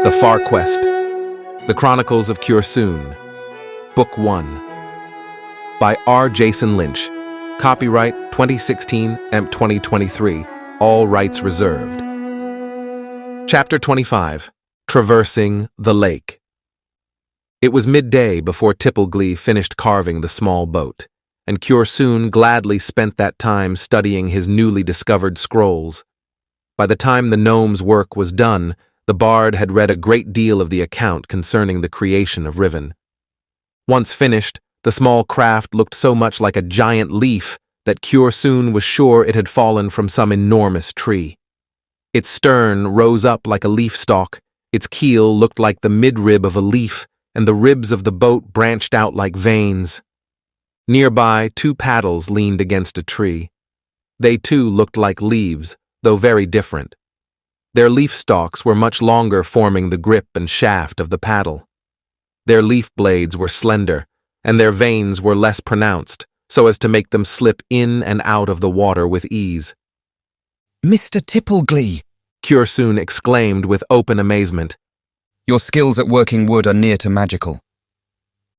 The Far Quest, The Chronicles of Cursoon, Book 1, by R. Jason Lynch, copyright 2016, EMP 2023, all rights reserved. Chapter 25, Traversing the Lake. It was midday before llElevenLabs finished carving the small boat, and Cursoon gladly spent that time studying his newly discovered scrolls. By the time the gnome's work was done, the bard had read a great deal of the account concerning the creation of Riven. Once finished, the small craft looked so much like a giant leaf that Cursoon was sure it had fallen from some enormous tree. Its stern rose up like a leaf stalk, its keel looked like the midrib of a leaf, and the ribs of the boat branched out like veins. Nearby, 2 paddles leaned against a tree. They too looked like leaves, though very different. Their leaf stalks were much longer, forming the grip and shaft of the paddle. Their leaf blades were slender, and their veins were less pronounced, so as to make them slip in and out of the water with ease. "Mr. llElevenLabs," Cursoon exclaimed with open amazement. "Your skills at working wood are near to magical."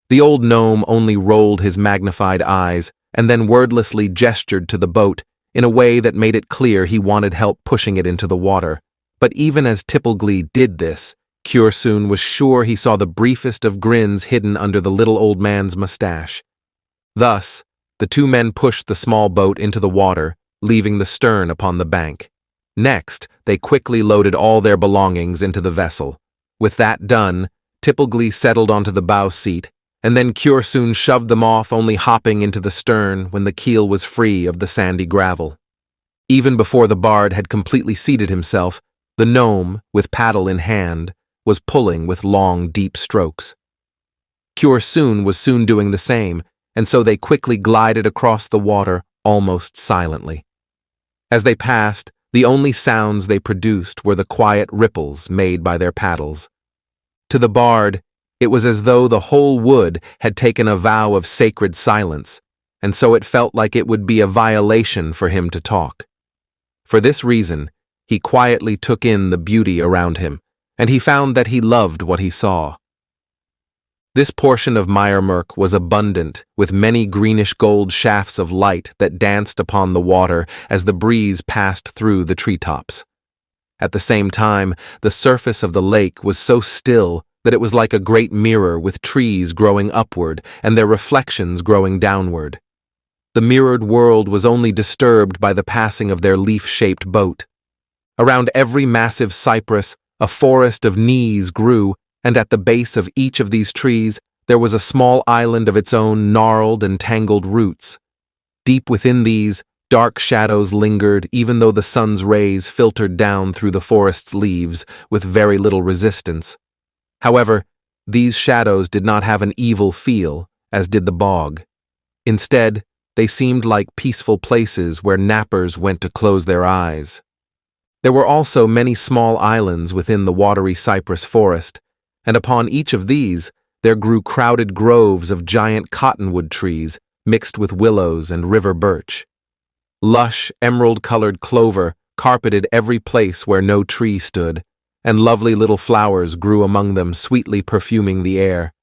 The old gnome only rolled his magnified eyes and then wordlessly gestured to the boat in a way that made it clear he wanted help pushing it into the water. But even as llElevenLabs did this, Cursoon was sure he saw the briefest of grins hidden under the little old man's mustache. Thus, the 2 men pushed the small boat into the water, leaving the stern upon the bank. Next, they quickly loaded all their belongings into the vessel. With that done, llElevenLabs settled onto the bow seat, and then Cursoon shoved them off, only hopping into the stern when the keel was free of the sandy gravel. Even before the bard had completely seated himself, the gnome, with paddle in hand, was pulling with long, deep strokes. Cursoon was soon doing the same, and so they quickly glided across the water almost silently. As they passed, the only sounds they produced were the quiet ripples made by their paddles. To the bard, it was as though the whole wood had taken a vow of sacred silence, and so it felt like it would be a violation for him to talk. For this reason, he quietly took in the beauty around him, and he found that he loved what he saw. This portion of Myrmerk was abundant, with many greenish-gold shafts of light that danced upon the water as the breeze passed through the treetops. At the same time, the surface of the lake was so still that it was like a great mirror with trees growing upward and their reflections growing downward. The mirrored world was only disturbed by the passing of their leaf-shaped boat. Around every massive cypress, a forest of knees grew, and at the base of each of these trees there was a small island of its own gnarled and tangled roots. Deep within these, dark shadows lingered, even though the sun's rays filtered down through the forest's leaves with very little resistance. However, these shadows did not have an evil feel, as did the bog. Instead, they seemed like peaceful places where nappers went to close their eyes. There were also many small islands within the watery cypress forest, and upon each of these there grew crowded groves of giant cottonwood trees mixed with willows and river birch. Lush, emerald-colored clover carpeted every place where no tree stood, and lovely little flowers grew among them, sweetly perfuming the air.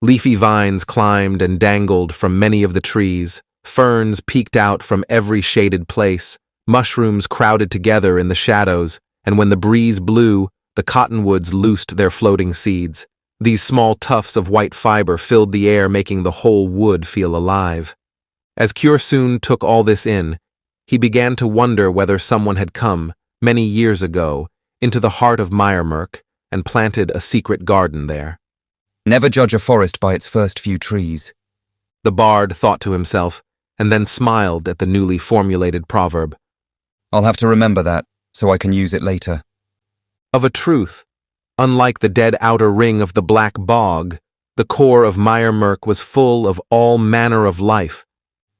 Leafy vines climbed and dangled from many of the trees, ferns peeked out from every shaded place, mushrooms crowded together in the shadows, and when the breeze blew, the cottonwoods loosed their floating seeds. These small tufts of white fiber filled the air, making the whole wood feel alive. As Cursoon took all this in, he began to wonder whether someone had come, many years ago, into the heart of Myrmerk and planted a secret garden there. "Never judge a forest by its first few trees," the bard thought to himself, and then smiled at the newly formulated proverb. "I'll have to remember that, so I can use it later." Of a truth, unlike the dead outer ring of the black bog, the core of Myrmerk was full of all manner of life.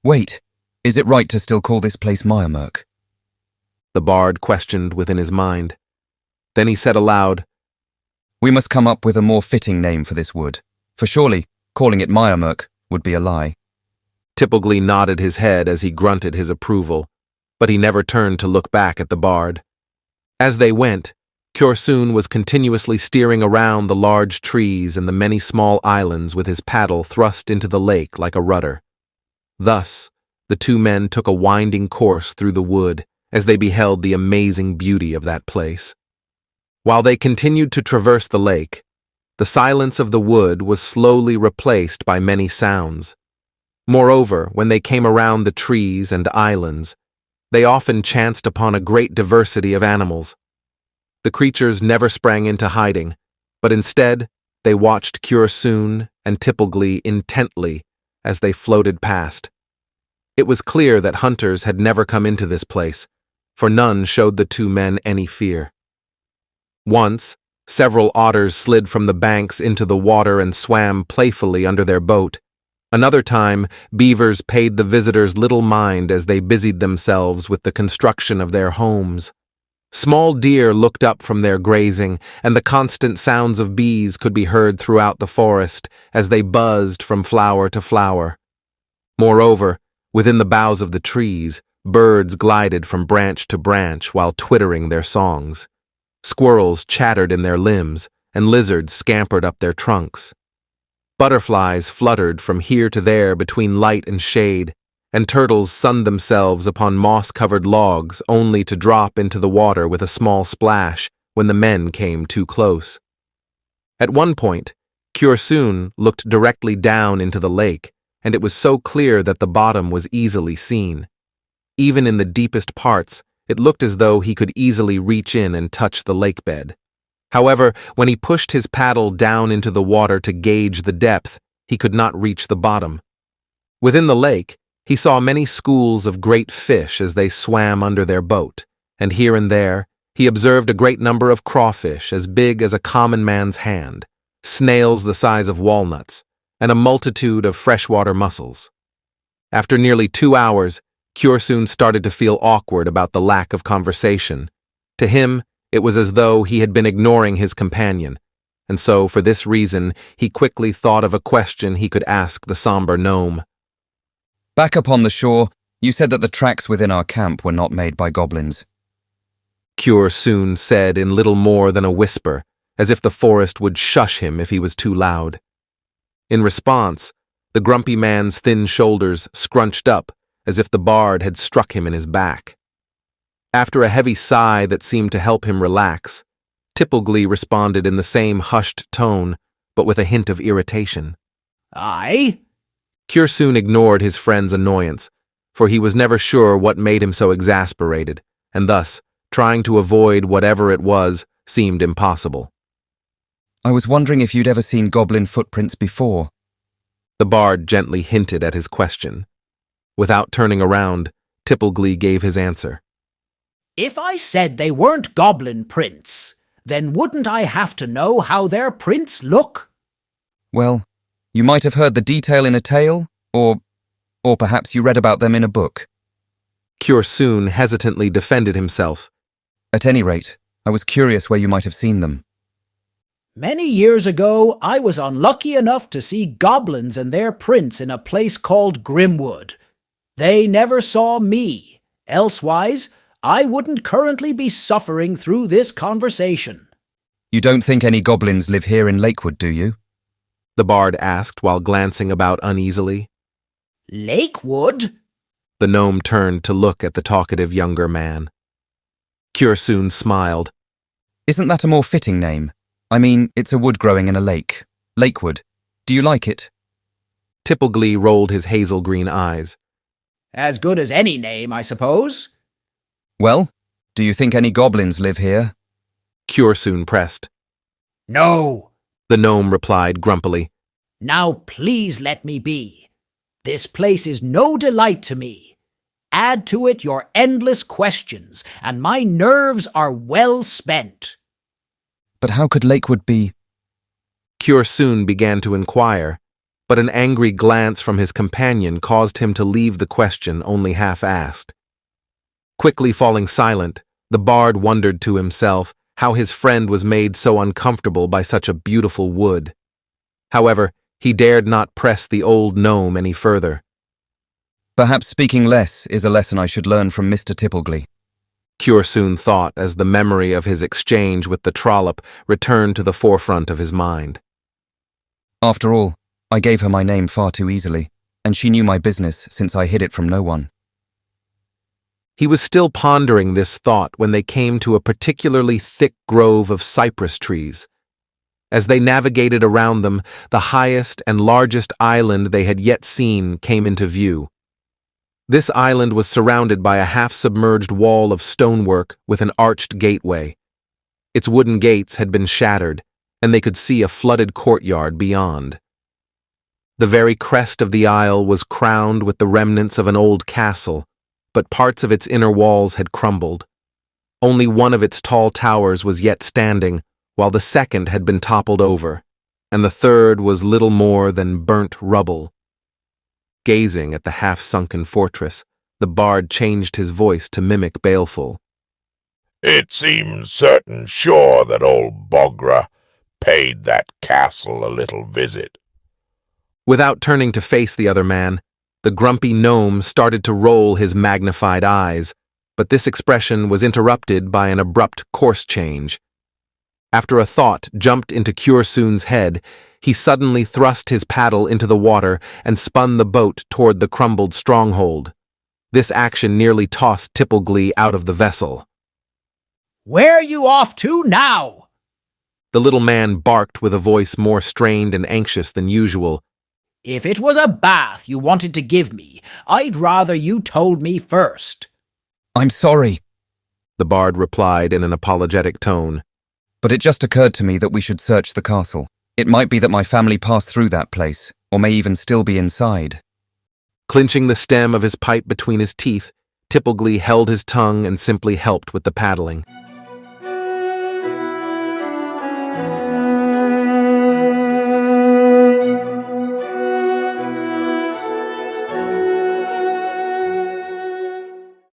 "Wait, is it right to still call this place Myrmerk?" the bard questioned within his mind. Then he said aloud, "We must come up with a more fitting name for this wood, for surely calling it Myrmerk would be a lie." llElevenLabs nodded his head as he grunted his approval, but he never turned to look back at the bard. As they went, Kyorsoon was continuously steering around the large trees and the many small islands with his paddle thrust into the lake like a rudder. Thus, the two men took a winding course through the wood as they beheld the amazing beauty of that place. While they continued to traverse the lake, the silence of the wood was slowly replaced by many sounds. Moreover, when they came around the trees and islands, they often chanced upon a great diversity of animals. The creatures never sprang into hiding, but instead they watched Kyorsoon and Tipalglee intently as they floated past. It was clear that hunters had never come into this place, for none showed the two men any fear. Once, several otters slid from the banks into the water and swam playfully under their boat. Another time, beavers paid the visitors little mind as they busied themselves with the construction of their homes. Small deer looked up from their grazing, and the constant sounds of bees could be heard throughout the forest as they buzzed from flower to flower. Moreover, within the boughs of the trees, birds glided from branch to branch while twittering their songs. Squirrels chattered in their limbs, and lizards scampered up their trunks. Butterflies fluttered from here to there between light and shade, and turtles sunned themselves upon moss-covered logs only to drop into the water with a small splash when the men came too close. At one point, Kyorsoon looked directly down into the lake, and it was so clear that the bottom was easily seen. Even in the deepest parts, it looked as though he could easily reach in and touch the lake bed. However, when he pushed his paddle down into the water to gauge the depth, he could not reach the bottom. Within the lake, he saw many schools of great fish as they swam under their boat, and here and there, he observed a great number of crawfish as big as a common man's hand, snails the size of walnuts, and a multitude of freshwater mussels. After nearly 2 hours, Kyorsoon started to feel awkward about the lack of conversation. To him, it was as though he had been ignoring his companion, and so, for this reason, he quickly thought of a question he could ask the somber gnome. Back upon the shore, you said that the tracks within our camp were not made by goblins. Kyorsoon said in little more than a whisper, as if the forest would shush him if he was too loud. In response, the grumpy man's thin shoulders scrunched up as if the bard had struck him in his back. After a heavy sigh that seemed to help him relax, Tipalglee responded in the same hushed tone, but with a hint of irritation. Aye? Kyorsoon ignored his friend's annoyance, for he was never sure what made him so exasperated, and thus, trying to avoid whatever it was seemed impossible. I was wondering if you'd ever seen goblin footprints before. The bard gently hinted at his question. Without turning around, Tipalglee gave his answer. If I said they weren't goblin prints, then wouldn't I have to know how their prints look? Well, you might have heard the detail in a tale, or perhaps you read about them in a book. Kyorsoon hesitantly defended himself. At any rate, I was curious where you might have seen them. Many years ago, I was unlucky enough to see goblins and their prints in a place called Grimwood. They never saw me. Elsewise, I wouldn't currently be suffering through this conversation. You don't think any goblins live here in Lakewood, do you? The bard asked while glancing about uneasily. Lakewood? The gnome turned to look at the talkative younger man. Kyorsoon smiled. Isn't that a more fitting name? I mean, it's a wood growing in a lake. Lakewood. Do you like it? Tipalglee rolled his hazel-green eyes. As good as any name, I suppose. Well, do you think any goblins live here? Kyorsoon pressed. No. The gnome replied grumpily. Now please let me be. This place is no delight to me. Add to it your endless questions, and my nerves are well spent. But how could Lakewood be? Kyorsoon began to inquire, but an angry glance from his companion caused him to leave the question only half-asked. Quickly falling silent, the bard wondered to himself how his friend was made so uncomfortable by such a beautiful wood. However, he dared not press the old gnome any further. Perhaps speaking less is a lesson I should learn from Mr. Tipalglee. Cursoon thought as the memory of his exchange with the trollop returned to the forefront of his mind. After all, I gave her my name far too easily, and she knew my business since I hid it from no one. He was still pondering this thought when they came to a particularly thick grove of cypress trees. As they navigated around them, the highest and largest island they had yet seen came into view. This island was surrounded by a half-submerged wall of stonework with an arched gateway. Its wooden gates had been shattered, and they could see a flooded courtyard beyond. The very crest of the isle was crowned with the remnants of an old castle, but parts of its inner walls had crumbled. Only one of its tall towers was yet standing, while the second had been toppled over, and the third was little more than burnt rubble. Gazing at the half-sunken fortress, the bard changed his voice to mimic baleful. It seems certain sure that old Bogra paid that castle a little visit. Without turning to face the other man, the grumpy gnome started to roll his magnified eyes, but this expression was interrupted by an abrupt course change. After a thought jumped into Cursoon's head, he suddenly thrust his paddle into the water and spun the boat toward the crumbled stronghold. This action nearly tossed Tippleglee out of the vessel. Where are you off to now? The little man barked with a voice more strained and anxious than usual. If it was a bath you wanted to give me, I'd rather you told me first. I'm sorry, The bard replied in an apologetic tone. but it just occurred to me that we should search the castle. It might be that my family passed through that place, or may even still be inside. Clinching the stem of his pipe between his teeth, Tippleglee held his tongue and simply helped with the paddling.